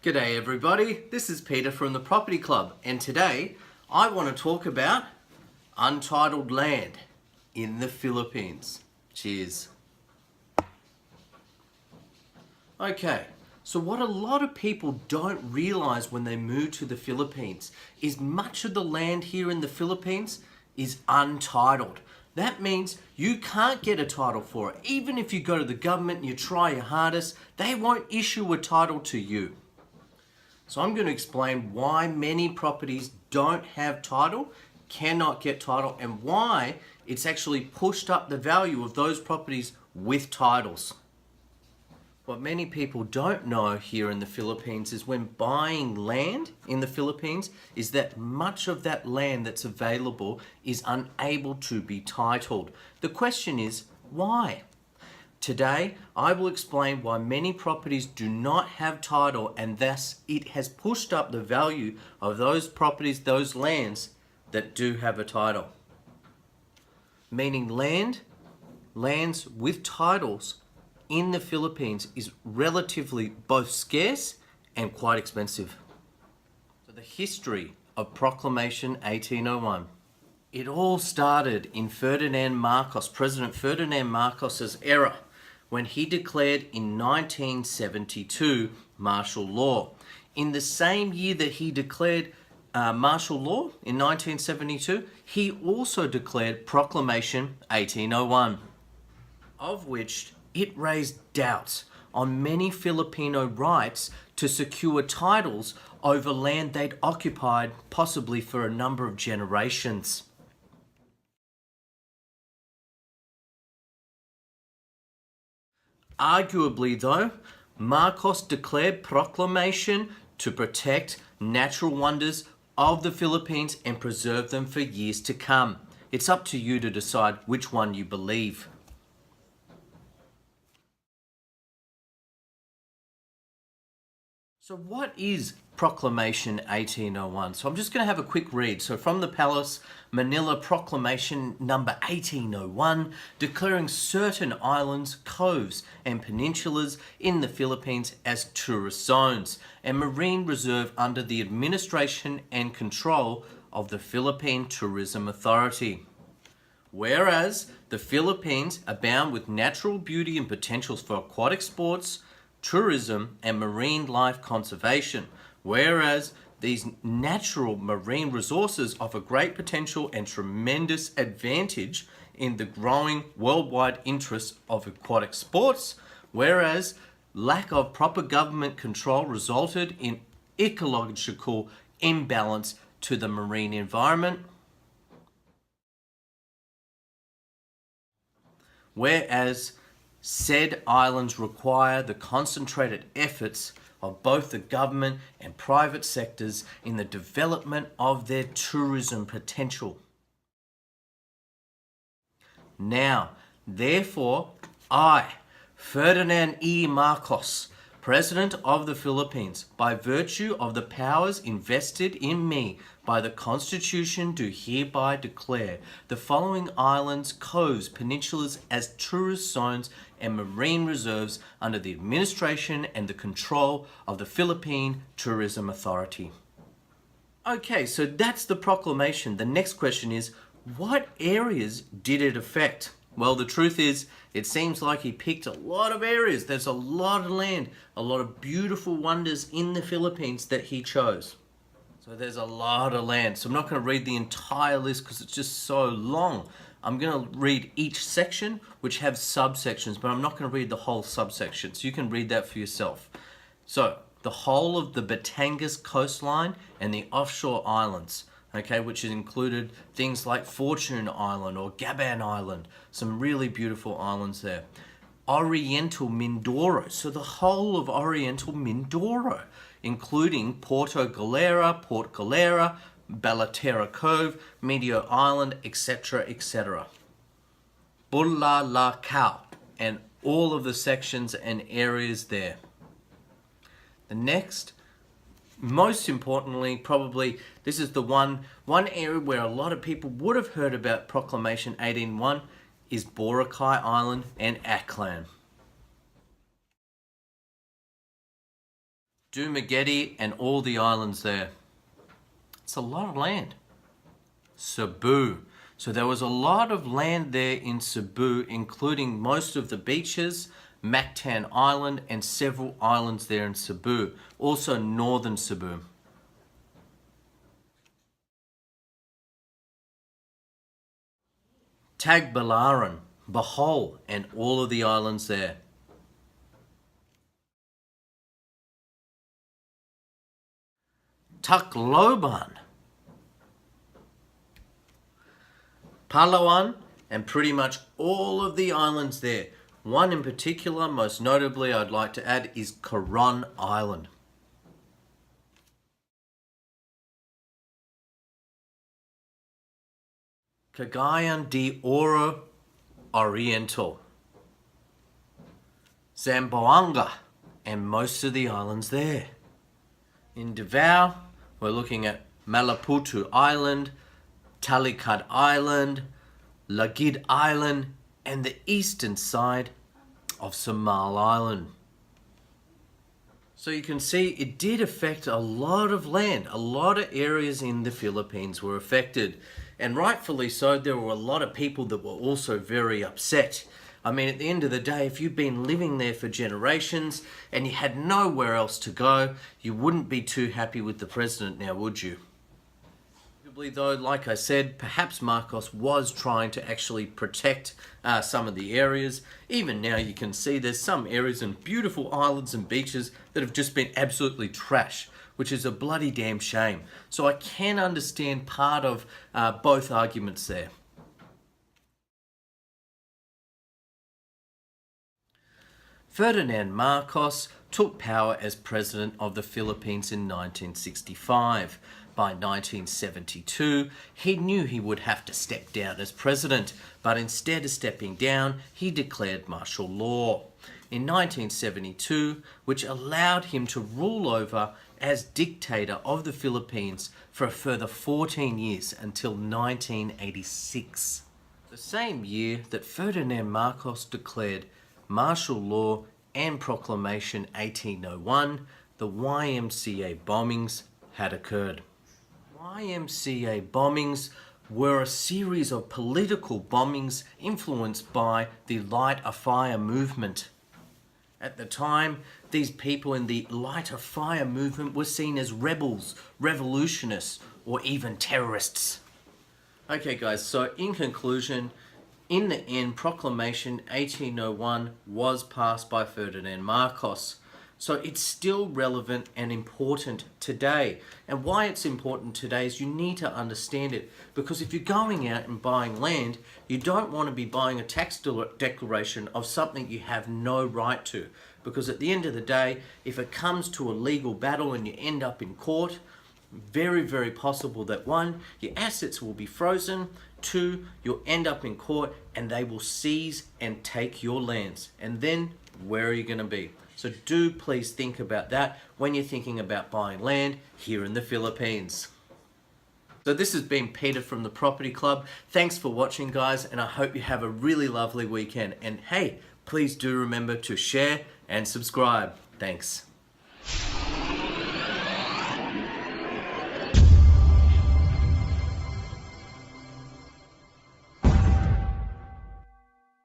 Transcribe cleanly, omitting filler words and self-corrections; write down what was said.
G'day everybody, this is Peter from the Property Club, and today I want to talk about untitled land in the Philippines. Cheers. Okay, so what a lot of people don't realize when they move to the Philippines is much of the land here in the Philippines is untitled. That means you can't get a title for it. Even if you go to the government and you try your hardest, they won't issue a title to you. So I'm going to explain why many properties don't have title, cannot get title, and why it's actually pushed up the value of those properties with titles. What many people don't know here in the Philippines is when buying land in the Philippines is that much of that land that's available is unable to be titled. The question is, why? Today, I will explain why many properties do not have title, and thus it has pushed up the value of those properties, those lands that do have a title. Meaning lands with titles in the Philippines is relatively both scarce and quite expensive. So the history of Proclamation 1801. It all started in Ferdinand Marcos, President Ferdinand Marcos's era, when he declared in 1972 martial law. In the same year that he declared martial law in 1972, he also declared Proclamation 1801, of which it raised doubts on many Filipino rights to secure titles over land they'd occupied possibly for a number of generations. Arguably though, Marcos declared proclamation to protect natural wonders of the Philippines and preserve them for years to come. It's up to you to decide which one you believe. So what is Proclamation 1801? So I'm just going to have a quick read. So from the Palace, Manila, Proclamation number 1801, declaring certain islands, coves and peninsulas in the Philippines as tourist zones and marine reserve under the administration and control of the Philippine Tourism Authority. Whereas the Philippines abound with natural beauty and potentials for aquatic sports, tourism and marine life conservation, whereas these natural marine resources offer great potential and tremendous advantage in the growing worldwide interest of aquatic sports, whereas lack of proper government control resulted in ecological imbalance to the marine environment, whereas said islands require the concentrated efforts of both the government and private sectors in the development of their tourism potential. Now, therefore, I, Ferdinand E. Marcos, President of the Philippines, by virtue of the powers invested in me by the Constitution, do hereby declare the following islands, coves, peninsulas as tourist zones and marine reserves under the administration and the control of the Philippine Tourism Authority. Okay, so that's the proclamation. The next question is, what areas did it affect? Well, the truth is, it seems like he picked a lot of areas. There's a lot of land, a lot of beautiful wonders in the Philippines that he chose. So there's a lot of land. So I'm not going to read the entire list because it's just so long. I'm going to read each section, which have subsections, but I'm not going to read the whole subsection. So you can read that for yourself. So the whole of the Batangas coastline and the offshore islands, okay, which has included things like Fortune Island or Gaban Island, some really beautiful islands there. Oriental Mindoro, so the whole of Oriental Mindoro, including Porto Galera, Port Galera, Balatera Cove, Medio Island, etc., etc. Bulalakaw, and all of the sections and areas there. The next, most importantly, probably this is the one area where a lot of people would have heard about Proclamation 1801 is Boracay Island and Aklan. Dumaguete and all the islands there. It's a lot of land. Cebu. So there was a lot of land there in Cebu, including most of the beaches, Mactan Island, and several islands there in Cebu. Also northern Cebu. Tagbilaran, Bohol, and all of the islands there. Tacloban, Palawan, and pretty much all of the islands there. One in particular, most notably, I'd like to add is Coron Island. Cagayan de Oro Oriental, Zamboanga, and most of the islands there. In Davao, we're looking at Malaputu Island, Talikad Island, Lagid Island, and the eastern side of Samal Island. So you can see it did affect a lot of land. A lot of areas in the Philippines were affected. And rightfully so, there were a lot of people that were also very upset. I mean, at the end of the day, if you've been living there for generations and you had nowhere else to go, you wouldn't be too happy with the president now, would you? Though, like I said, perhaps Marcos was trying to actually protect some of the areas. Even now you can see there's some areas and beautiful islands and beaches that have just been absolutely trash, which is a bloody damn shame. So I can understand part of both arguments there. Ferdinand Marcos took power as president of the Philippines in 1965. By 1972, he knew he would have to step down as president, but instead of stepping down, he declared martial law in 1972, which allowed him to rule over as dictator of the Philippines for a further 14 years until 1986. The same year that Ferdinand Marcos declared martial law and Proclamation 1801, the YMCA bombings had occurred. YMCA bombings were a series of political bombings influenced by the Light a Fire movement. At the time, these people in the Light a Fire movement were seen as rebels, revolutionists, or even terrorists. Okay guys, so in conclusion, in the end, Proclamation 1801 was passed by Ferdinand Marcos. So it's still relevant and important today. And why it's important today is you need to understand it. Because if you're going out and buying land, you don't want to be buying a tax declaration of something you have no right to. Because at the end of the day, if it comes to a legal battle and you end up in court, very, very possible that one, your assets will be frozen. Two, you'll end up in court and they will seize and take your lands. And then where are you going to be? So do please think about that when you're thinking about buying land here in the Philippines. So this has been Peter from the Property Club. Thanks for watching, guys, and I hope you have a really lovely weekend. And hey, please do remember to share and subscribe. Thanks.